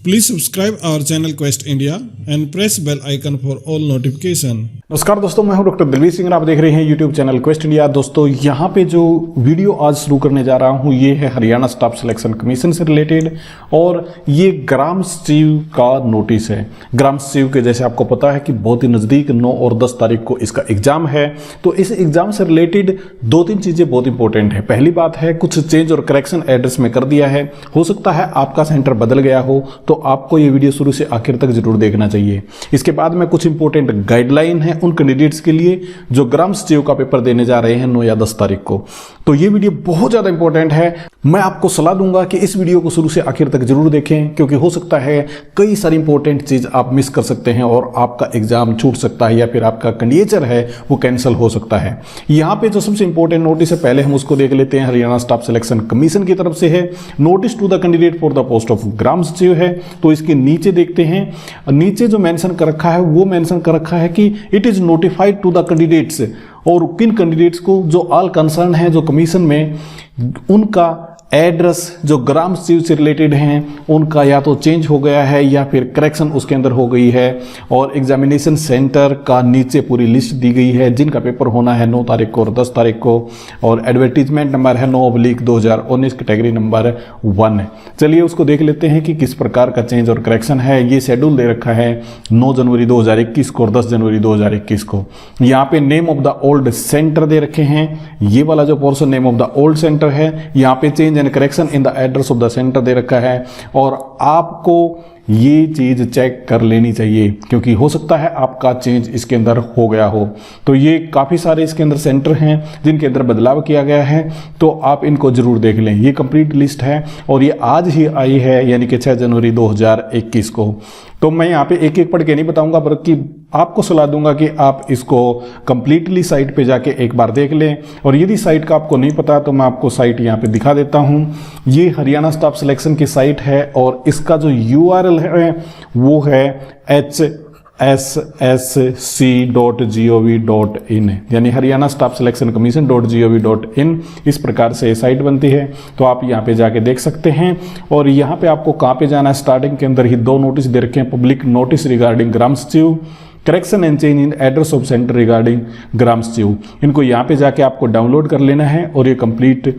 Please subscribe our channel Quest India and press bell icon for all notification. नमस्कार दोस्तों, मैं हूं doctor Dilveer Singh और आप देख रहे हैं यूट्यूब चैनल क्वेस्ट इंडिया। दोस्तों यहाँ पे जो वीडियो आज शुरू करने जा रहा हूं ये है हरियाणा स्टाफ सिलेक्शन कमीशन से रिलेटेड और ये ग्राम सचिव का नोटिस है। ग्राम सचिव के जैसे आपको पता है कि बहुत ही नज़दीक 9 और 10 तारीख को इसका एग्जाम है, तो इस एग्जाम से रिलेटेड 2-3 चीज़ें बहुत इंपॉर्टेंट है। पहली बात है कुछ चेंज और करेक्शन एड्रेस में कर दिया है। हो सकता है आपका सेंटर बदल गया हो, तो आपको ये वीडियो शुरू से आखिर तक जरूर देखना चाहिए। इसके बाद में कुछ इंपॉर्टेंट गाइडलाइन है उन कैंडिडेट्स के लिए जो ग्राम सचिव का पेपर देने जा रहे हैं 9 या 10 तारीख को। तो ये वीडियो बहुत ज़्यादा इंपॉर्टेंट है। मैं आपको सलाह दूंगा कि इस वीडियो को शुरू से आखिर तक जरूर देखें, क्योंकि हो सकता है कई सारी इंपॉर्टेंट चीज़ आप मिस कर सकते हैं और आपका एग्जाम छूट सकता है या फिर आपका कैंडिडेचर है वो कैंसिल हो सकता है। यहाँ पे जो सबसे इंपॉर्टेंट नोटिस है पहले हम उसको देख लेते हैं। हरियाणा स्टाफ सिलेक्शन कमीशन की तरफ से है, notice to the candidate for the post of gram sachiv है। तो इसके नीचे देखते हैं, नीचे जो मेंशन कर रखा है वो मेंशन कर रखा है कि it is notified to the candidates, और किन कैंडिडेट्स को, जो ऑल कंसर्न है जो कमीशन में, उनका एड्रेस जो ग्राम सचिव से रिलेटेड हैं उनका या तो चेंज हो गया है या फिर करेक्शन उसके अंदर हो गई है। और एग्जामिनेशन सेंटर का नीचे पूरी लिस्ट दी गई है जिनका पेपर होना है 9 तारीख को और 10 तारीख को। और एडवर्टीजमेंट नंबर है 9/2019 कैटेगरी नंबर 1। चलिए उसको देख लेते हैं कि किस प्रकार का चेंज और करेक्शन है। ये शेड्यूल दे रखा है 9 जनवरी 2021 को और 10 जनवरी 2021 को। यहाँ पे name of the old centre दे रखे हैं, ये वाला जो portion name of the old centre है, यहाँ पे change and correction in the address of the centre दे रखा है। और आपको ये चीज चेक कर लेनी चाहिए क्योंकि हो सकता है आपका चेंज इसके अंदर हो गया हो। तो ये काफ़ी सारे इसके अंदर सेंटर हैं जिनके अंदर बदलाव किया गया है, तो आप इनको जरूर देख लें। ये कंप्लीट लिस्ट है और ये आज ही आई है, यानी कि 6 जनवरी 2021 को। तो मैं यहाँ पे एक एक पढ़ के नहीं बताऊंगा, बल्कि आपको सलाह दूंगा कि आप इसको कंप्लीटली साइट पे जाके एक बार देख लें। और यदि साइट का आपको नहीं पता तो मैं आपको साइट यहाँ पे दिखा देता हूँ। ये हरियाणा स्टाफ सिलेक्शन की साइट है और इसका जो URL है वो है hssc.gov.in, यानी Haryana staff selection commission .gov.in। इस प्रकार से साइट बनती है, तो आप यहाँ पे जाके देख सकते हैं। और यहाँ पे आपको कहाँ पे जाना है, स्टार्टिंग के अंदर ही 2 नोटिस दे रखे हैं। Public notice regarding gram sachiv, correction and change in address of centre regarding gram sachiv. इनको यहाँ पे जाके आपको डाउनलोड कर लेना है और ये कंप्लीट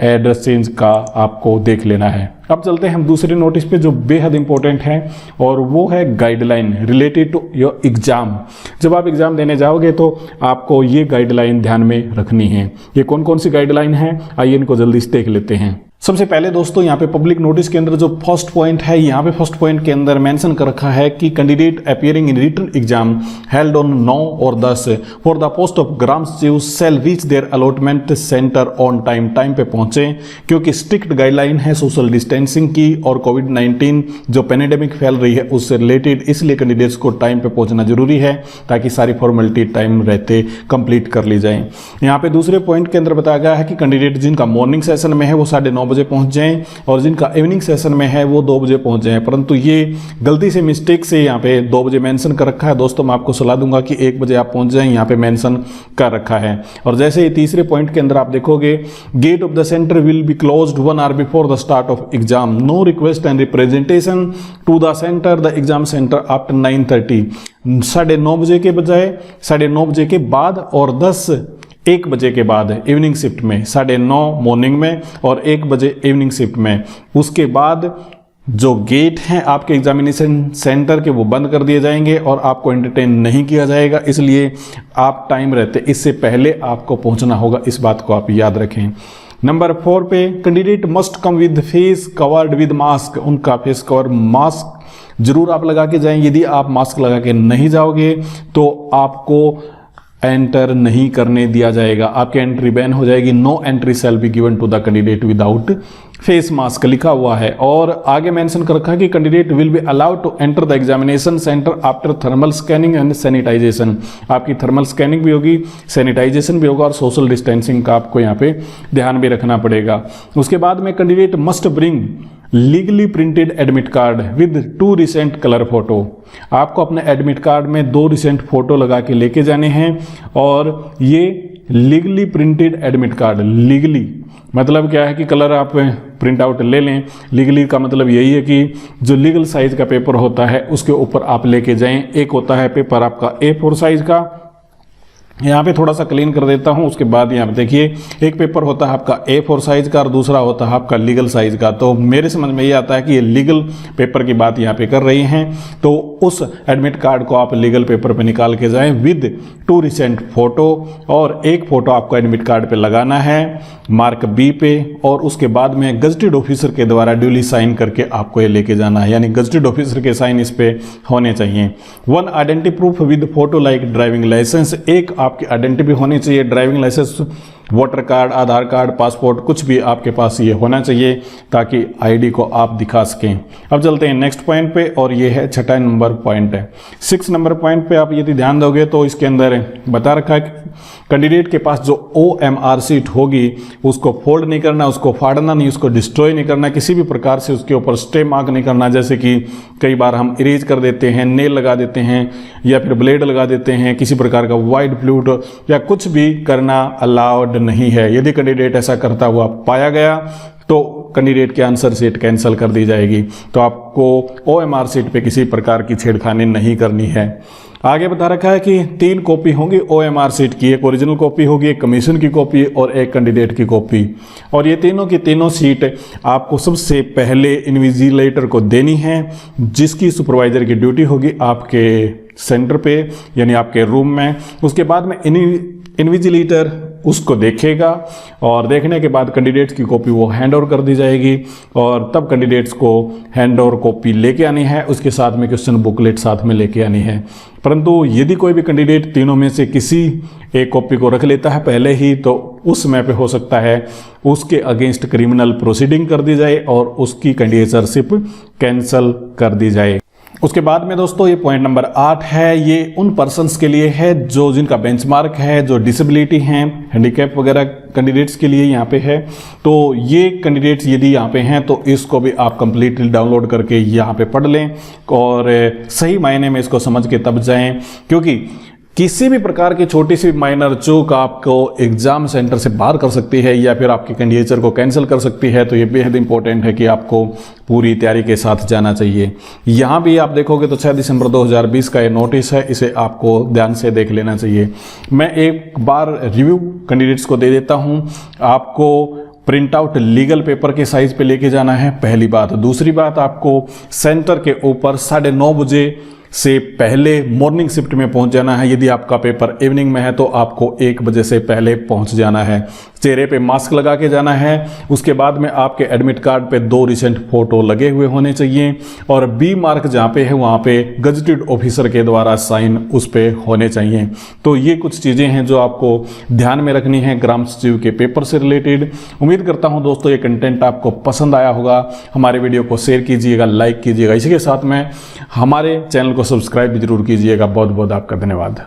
एड्रेस चेंज का आपको देख लेना है। अब चलते हैं हम दूसरे नोटिस पे जो बेहद इंपॉर्टेंट है, और वो है guideline related to your exam. जब आप एग्जाम देने जाओगे तो आपको ये गाइडलाइन ध्यान में रखनी है। ये कौन कौन सी गाइडलाइन है, आइए इनको जल्दी से देख लेते हैं। सबसे पहले दोस्तों यहाँ पे पब्लिक नोटिस के अंदर जो फर्स्ट पॉइंट है, यहाँ पे फर्स्ट पॉइंट के अंदर मेंशन कर रखा है कि candidate appearing in written exam held on 9 और 10 for the post of gram sachiv shall reach their allotment centre on time. Time पे पहुंचे, क्योंकि स्ट्रिक्ट गाइडलाइन है सोशल डिस्टेंसिंग की और कोविड-19 जो पेंडेमिक फैल रही है उससे रिलेटेड, इसलिए कैंडिडेट्स को टाइम पे पहुंचना जरूरी है ताकि सारी फॉर्मेलिटी टाइम रहते कंप्लीट कर ली जाए। यहाँ पे दूसरे पॉइंट के अंदर बताया गया है कि कैंडिडेट जिनका मॉर्निंग सेशन में है वो 9:30 बजे पहुंच जाएं और जिनका इवनिंग सेशन में है वो 2 बजे पहुंच जाएं। परंतु ये गलती से मिस्टेक से यहाँ पे 2 बजे मेंशन कर रखा है। दोस्तों मैं आपको सलाह दूंगा कि 1 बजे आप पहुंच जाएं, यहाँ पे मेंशन कर रखा है। और जैसे ही तीसरे पॉइंट के अंदर आप देखोगे, gate of the centre will be closed 1 hour before the start of exam, no request and representation to the centre the exam centre after 9:30। 9:30 बजे के बजाय 9:30 बजे के बाद और 1 बजे के बाद इवनिंग शिफ्ट में, 9:30 मॉर्निंग में और 1 बजे इवनिंग शिफ्ट में। उसके बाद जो गेट हैं आपके एग्जामिनेशन सेंटर के वो बंद कर दिए जाएंगे और आपको एंटरटेन नहीं किया जाएगा, इसलिए आप टाइम रहते इससे पहले आपको पहुंचना होगा। इस बात को आप याद रखें। नंबर 4 पे, candidate must come with face covered with mask. उनका फेस कवर मास्क जरूर आप लगा के जाएं। यदि आप मास्क लगा के नहीं जाओगे तो आपको एंटर नहीं करने दिया जाएगा, आपकी एंट्री बैन हो जाएगी। No entry shall be given to the candidate without face mask लिखा हुआ है। और आगे मेंशन कर रखा है कि candidate will be allowed to enter the examination centre after thermal scanning and sanitisation. आपकी थर्मल स्कैनिंग भी होगी, सैनिटाइजेशन भी होगा और सोशल डिस्टेंसिंग का आपको यहाँ पे ध्यान भी रखना पड़ेगा। उसके बाद में candidate must bring legally printed admit card with 2 recent colour photo. आपको अपने एडमिट कार्ड में 2 रिसेंट फोटो लगा के लेके जाने हैं। और ये legally printed admit card, legally मतलब क्या है कि कलर आप प्रिंट आउट ले लें। लीगली का मतलब यही है कि जो लीगल साइज का पेपर होता है उसके ऊपर आप लेके जाएं। एक होता है पेपर आपका A4 साइज का, यहाँ पे थोड़ा सा क्लीन कर देता हूँ। उसके बाद यहाँ पे देखिए एक पेपर होता है आपका A4 साइज का और दूसरा होता है आपका लीगल साइज का। तो मेरे समझ में ये आता है कि ये लीगल पेपर की बात यहाँ पे कर रही हैं, तो उस एडमिट कार्ड को आप लीगल पेपर पे निकाल के जाएं विद 2 रिसेंट फोटो, और एक फोटो आपको एडमिट कार्ड पे लगाना है मार्क B पे, और उसके बाद में गजटेड ऑफिसर के द्वारा ड्यूली साइन करके आपको ये लेके जाना है, यानी गजटेड ऑफिसर के साइन इस पे होने चाहिए। 1 identity proof with photo like driving licence, एक आपकी आइडेंटिटी होनी चाहिए, driving licence, voter card, Aadhaar card, passport, कुछ भी आपके पास ये होना चाहिए ताकि आईडी को आप दिखा सकें। अब चलते हैं नेक्स्ट पॉइंट पे, और ये है 6 नंबर पॉइंट है। 6 नंबर पॉइंट पे आप यदि ध्यान दोगे तो इसके अंदर बता रखा है कि कैंडिडेट के पास जो OMR सीट होगी उसको फोल्ड नहीं करना, उसको फाड़ना नहीं, उसको डिस्ट्रॉय नहीं करना, किसी भी प्रकार से उसके ऊपर स्टे मार्क नहीं करना। जैसे कि कई बार हम इरेज कर देते हैं, नेल लगा देते हैं या फिर ब्लेड लगा देते हैं, किसी प्रकार का वाइट फ्लूट या कुछ भी करना अलाउड नहीं है। यदि कैंडिडेट ऐसा करता हुआ पाया गया तो कैंडिडेट की आंसर सीट कैंसिल कर दी जाएगी। तो आपको OMR सीट पे किसी प्रकार की छेड़खानी नहीं करनी है। आगे बता रखा है कि 3 कॉपी होंगी OMR सीट की, एक ओरिजिनल कॉपी होगी, एक कमीशन की कॉपी और एक कैंडिडेट की कॉपी। और ये तीनों की तीनों सीट आपको सबसे पहले इन्विजिलेटर को देनी है, जिसकी सुपरवाइजर की ड्यूटी होगी आपके सेंटर पे यानी आपके रूम में। उसके बाद में इन्विजिलेटर उसको देखेगा और देखने के बाद कैंडिडेट्स की कॉपी वो हैंड ओवर कर दी जाएगी, और तब कैंडिडेट्स को हैंड ओवर कॉपी लेके आनी है, उसके साथ में क्वेश्चन बुकलेट साथ में लेके आनी है। परंतु यदि कोई भी कैंडिडेट तीनों में से किसी एक कॉपी को रख लेता है पहले ही, तो उस समय पे हो सकता है उसके अगेंस्ट क्रिमिनल प्रोसीडिंग कर दी जाए और उसकी कैंडिडेटशिप कैंसिल कर दी जाए। उसके बाद में दोस्तों ये पॉइंट नंबर 8 है, ये उन पर्सन्स के लिए है जो जिनका बेंचमार्क है, जो डिसेबिलिटी हैं, हैंडीकैप वगैरह कैंडिडेट्स के लिए यहाँ पे है। तो ये कैंडिडेट्स यदि यहाँ पे हैं तो इसको भी आप कंप्लीटली डाउनलोड करके यहाँ पे पढ़ लें और सही मायने में इसको समझ के तब जाएं, क्योंकि किसी भी प्रकार की छोटी सी माइनर चूक आपको एग्जाम सेंटर से बाहर कर सकती है या फिर आपके कैंडिडेचर को कैंसिल कर सकती है। तो ये बेहद इंपॉर्टेंट है कि आपको पूरी तैयारी के साथ जाना चाहिए। यहाँ भी आप देखोगे तो 6 दिसंबर 2020 का ये नोटिस है, इसे आपको ध्यान से देख लेना चाहिए। मैं एक बार रिव्यू कैंडिडेट्स को दे देता हूँ। आपको प्रिंट आउट लीगल पेपर के साइज पे लेके जाना है, पहली बात। दूसरी बात, आपको सेंटर के ऊपर 9:30 बजे से पहले मॉर्निंग शिफ्ट में पहुंच जाना है। यदि आपका पेपर इवनिंग में है तो आपको 1 बजे से पहले पहुंच जाना है। चेहरे पे मास्क लगा के जाना है। उसके बाद में आपके एडमिट कार्ड पे 2 रिसेंट फोटो लगे हुए होने चाहिए, और B मार्क जहाँ पे है वहाँ पे गजटेड ऑफिसर के द्वारा साइन उस पे होने चाहिए। तो ये कुछ चीज़ें हैं जो आपको ध्यान में रखनी है ग्राम सचिव के पेपर से रिलेटेड। उम्मीद करता हूँ दोस्तों ये कंटेंट आपको पसंद आया होगा। हमारे वीडियो को शेयर कीजिएगा, लाइक कीजिएगा, इसी के साथ में हमारे चैनल को सब्सक्राइब भी जरूर कीजिएगा। बहुत बहुत आपका धन्यवाद।